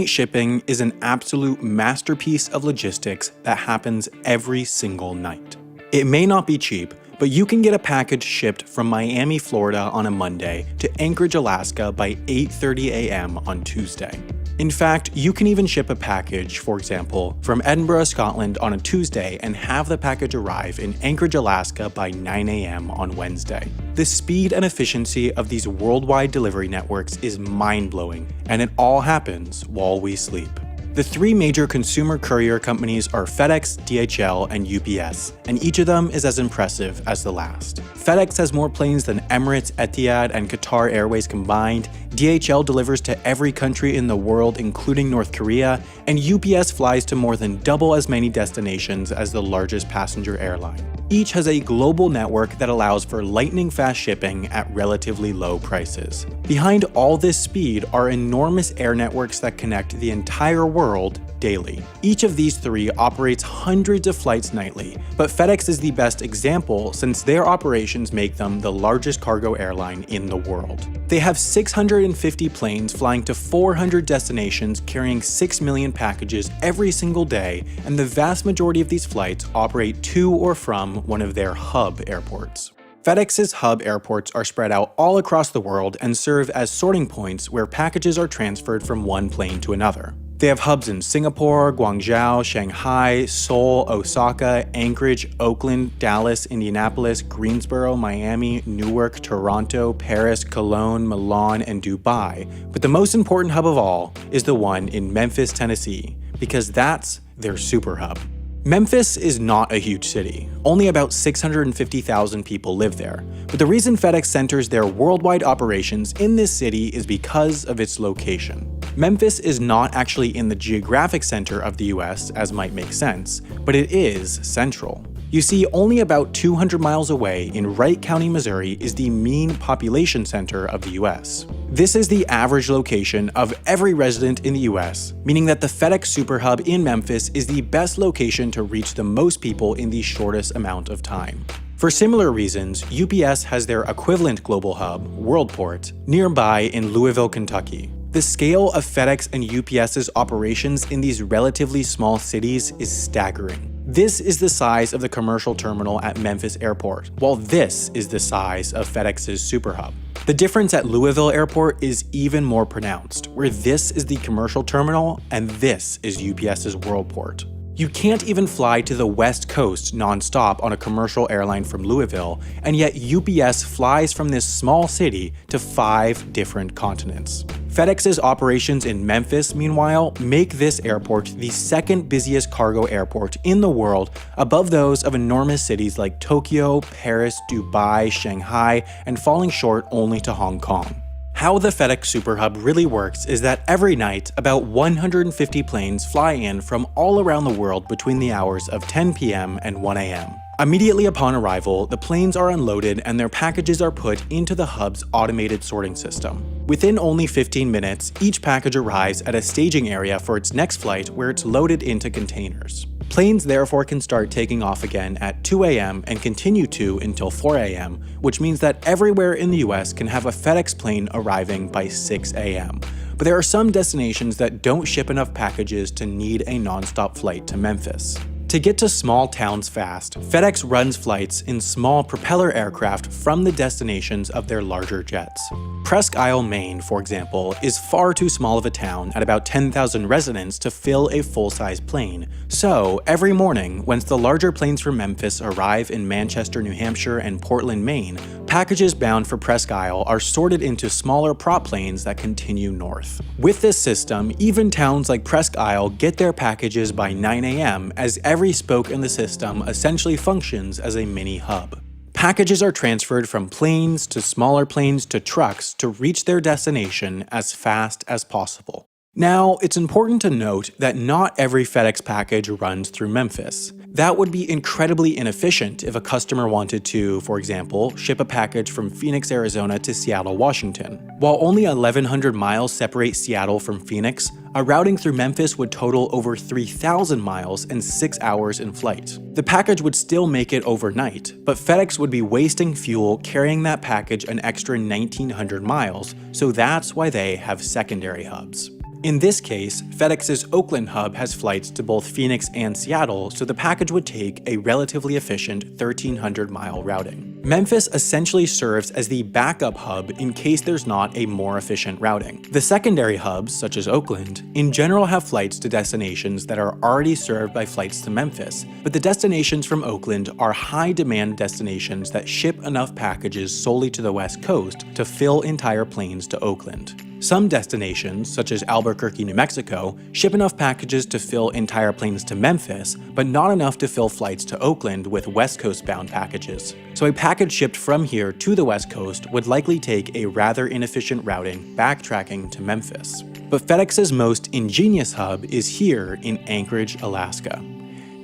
Shipping is an absolute masterpiece of logistics that happens every single night. It may not be cheap, but you can get a package shipped from Miami, Florida on a Monday to Anchorage, Alaska by 8:30 a.m. on Tuesday. In fact, you can even ship a package, for example, from Edinburgh, Scotland on a Tuesday and have the package arrive in Anchorage, Alaska by 9 a.m. on Wednesday. The speed and efficiency of these worldwide delivery networks is mind-blowing, and it all happens while we sleep. The three major consumer courier companies are FedEx, DHL, and UPS, and each of them is as impressive as the last. FedEx has more planes than Emirates, Etihad, and Qatar Airways combined, DHL delivers to every country in the world including North Korea, and UPS flies to more than double as many destinations as the largest passenger airline. Each has a global network that allows for lightning-fast shipping at relatively low prices. Behind all this speed are enormous air networks that connect the entire world daily. Each of these three operates hundreds of flights nightly, but FedEx is the best example since their operations make them the largest cargo airline in the world. They have 650 planes flying to 400 destinations carrying 6 million packages every single day, and the vast majority of these flights operate to or from one of their hub airports. FedEx's hub airports are spread out all across the world and serve as sorting points where packages are transferred from one plane to another. They have hubs in Singapore, Guangzhou, Shanghai, Seoul, Osaka, Anchorage, Oakland, Dallas, Indianapolis, Greensboro, Miami, Newark, Toronto, Paris, Cologne, Milan, and Dubai. But the most important hub of all is the one in Memphis, Tennessee, because that's their super hub. Memphis is not a huge city. Only about 650,000 people live there. But the reason FedEx centers their worldwide operations in this city is because of its location. Memphis is not actually in the geographic center of the US, as might make sense, but it is central. You see, only about 200 miles away in Wright County, Missouri is the mean population center of the US. This is the average location of every resident in the US, meaning that the FedEx Superhub in Memphis is the best location to reach the most people in the shortest amount of time. For similar reasons, UPS has their equivalent global hub, Worldport, nearby in Louisville, Kentucky. The scale of FedEx and UPS's operations in these relatively small cities is staggering. This is the size of the commercial terminal at Memphis Airport, while this is the size of FedEx's Superhub. The difference at Louisville Airport is even more pronounced, where this is the commercial terminal and this is UPS's Worldport. You can't even fly to the West Coast non-stop on a commercial airline from Louisville, and yet UPS flies from this small city to 5 different continents. FedEx's operations in Memphis, meanwhile, make this airport the second busiest cargo airport in the world, above those of enormous cities like Tokyo, Paris, Dubai, Shanghai, and falling short only to Hong Kong. How the FedEx Superhub really works is that every night, about 150 planes fly in from all around the world between the hours of 10 p.m. and 1 a.m. Immediately upon arrival, the planes are unloaded and their packages are put into the hub's automated sorting system. Within only 15 minutes, each package arrives at a staging area for its next flight where it's loaded into containers. Planes therefore can start taking off again at 2 a.m. and continue to until 4 a.m., which means that everywhere in the US can have a FedEx plane arriving by 6 a.m. But there are some destinations that don't ship enough packages to need a non-stop flight to Memphis. To get to small towns fast, FedEx runs flights in small propeller aircraft from the destinations of their larger jets. Presque Isle, Maine, for example, is far too small of a town at about 10,000 residents to fill a full-size plane. So, every morning, once the larger planes from Memphis arrive in Manchester, New Hampshire, and Portland, Maine, packages bound for Presque Isle are sorted into smaller prop planes that continue north. With this system, even towns like Presque Isle get their packages by 9 a.m. as every spoke in the system essentially functions as a mini hub. Packages are transferred from planes to smaller planes to trucks to reach their destination as fast as possible. Now, it's important to note that not every FedEx package runs through Memphis. That would be incredibly inefficient if a customer wanted to, for example, ship a package from Phoenix, Arizona to Seattle, Washington. While only 1,100 miles separate Seattle from Phoenix, a routing through Memphis would total over 3,000 miles and 6 hours in flight. The package would still make it overnight, but FedEx would be wasting fuel carrying that package an extra 1,900 miles, so that's why they have secondary hubs. In this case, FedEx's Oakland hub has flights to both Phoenix and Seattle, so the package would take a relatively efficient 1,300-mile routing. Memphis essentially serves as the backup hub in case there's not a more efficient routing. The secondary hubs, such as Oakland, in general have flights to destinations that are already served by flights to Memphis, but the destinations from Oakland are high-demand destinations that ship enough packages solely to the West Coast to fill entire planes to Oakland. Some destinations, such as Albuquerque, New Mexico, ship enough packages to fill entire planes to Memphis, but not enough to fill flights to Oakland with West Coast-bound packages. So a package shipped from here to the West Coast would likely take a rather inefficient routing backtracking to Memphis. But FedEx's most ingenious hub is here in Anchorage, Alaska.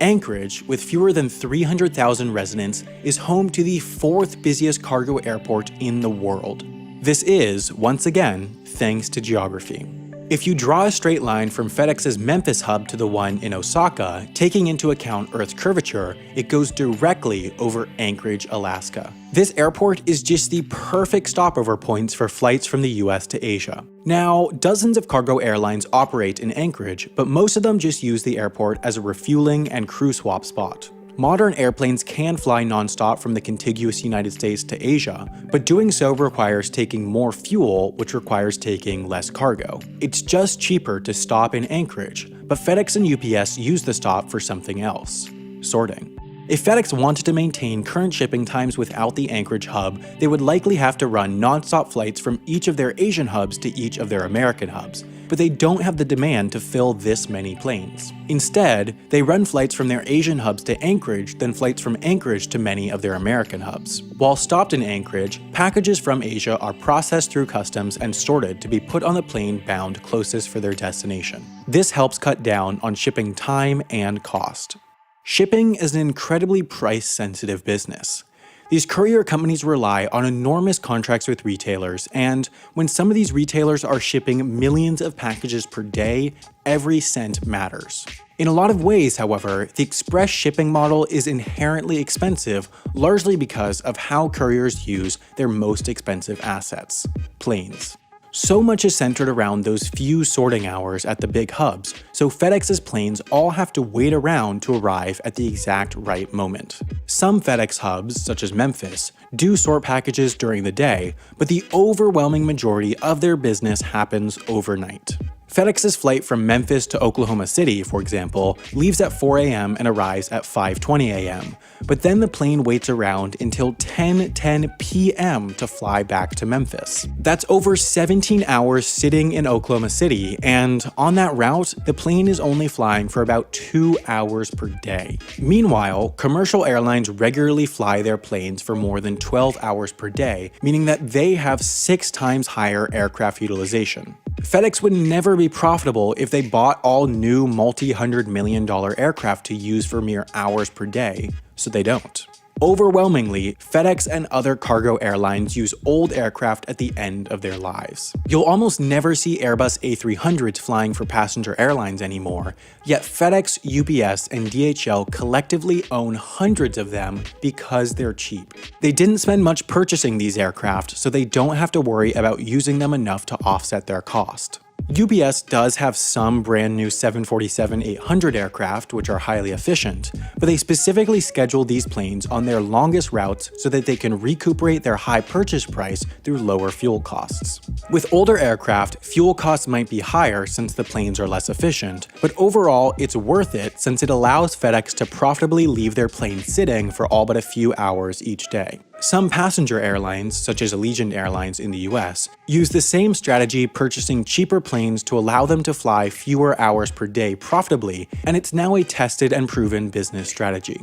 Anchorage, with fewer than 300,000 residents, is home to the fourth busiest cargo airport in the world. This is, once again, thanks to geography. If you draw a straight line from FedEx's Memphis hub to the one in Osaka, taking into account Earth's curvature, it goes directly over Anchorage, Alaska. This airport is just the perfect stopover points for flights from the US to Asia. Now, dozens of cargo airlines operate in Anchorage, but most of them just use the airport as a refueling and crew swap spot. Modern airplanes can fly nonstop from the contiguous United States to Asia, but doing so requires taking more fuel, which requires taking less cargo. It's just cheaper to stop in Anchorage, but FedEx and UPS use the stop for something else: sorting. If FedEx wanted to maintain current shipping times without the Anchorage hub, they would likely have to run nonstop flights from each of their Asian hubs to each of their American hubs, but they don't have the demand to fill this many planes. Instead, they run flights from their Asian hubs to Anchorage, then flights from Anchorage to many of their American hubs. While stopped in Anchorage, packages from Asia are processed through customs and sorted to be put on the plane bound closest for their destination. This helps cut down on shipping time and cost. Shipping is an incredibly price-sensitive business. These courier companies rely on enormous contracts with retailers, and when some of these retailers are shipping millions of packages per day, every cent matters. In a lot of ways, however, the express shipping model is inherently expensive, largely because of how couriers use their most expensive assets: planes. So much is centered around those few sorting hours at the big hubs, so FedEx's planes all have to wait around to arrive at the exact right moment. Some FedEx hubs, such as Memphis, do sort packages during the day, but the overwhelming majority of their business happens overnight. FedEx's flight from Memphis to Oklahoma City, for example, leaves at 4 a.m. and arrives at 5:20 a.m., but then the plane waits around until 10:10 p.m. to fly back to Memphis. That's over 17 hours sitting in Oklahoma City, and on that route, the plane is only flying for about 2 hours per day. Meanwhile, commercial airlines regularly fly their planes for more than 12 hours per day, meaning that they have 6 times higher aircraft utilization. FedEx would never be profitable if they bought all new multi-$100 million aircraft to use for mere hours per day, so they don't. Overwhelmingly, FedEx and other cargo airlines use old aircraft at the end of their lives. You'll almost never see Airbus A300s flying for passenger airlines anymore, yet FedEx, UPS, and DHL collectively own hundreds of them because they're cheap. They didn't spend much purchasing these aircraft, so they don't have to worry about using them enough to offset their cost. UPS does have some brand new 747-800 aircraft, which are highly efficient, but they specifically schedule these planes on their longest routes so that they can recuperate their high purchase price through lower fuel costs. With older aircraft, fuel costs might be higher since the planes are less efficient, but overall it's worth it since it allows FedEx to profitably leave their planes sitting for all but a few hours each day. Some passenger airlines, such as Allegiant Airlines in the US, use the same strategy, purchasing cheaper planes to allow them to fly fewer hours per day profitably, and it's now a tested and proven business strategy.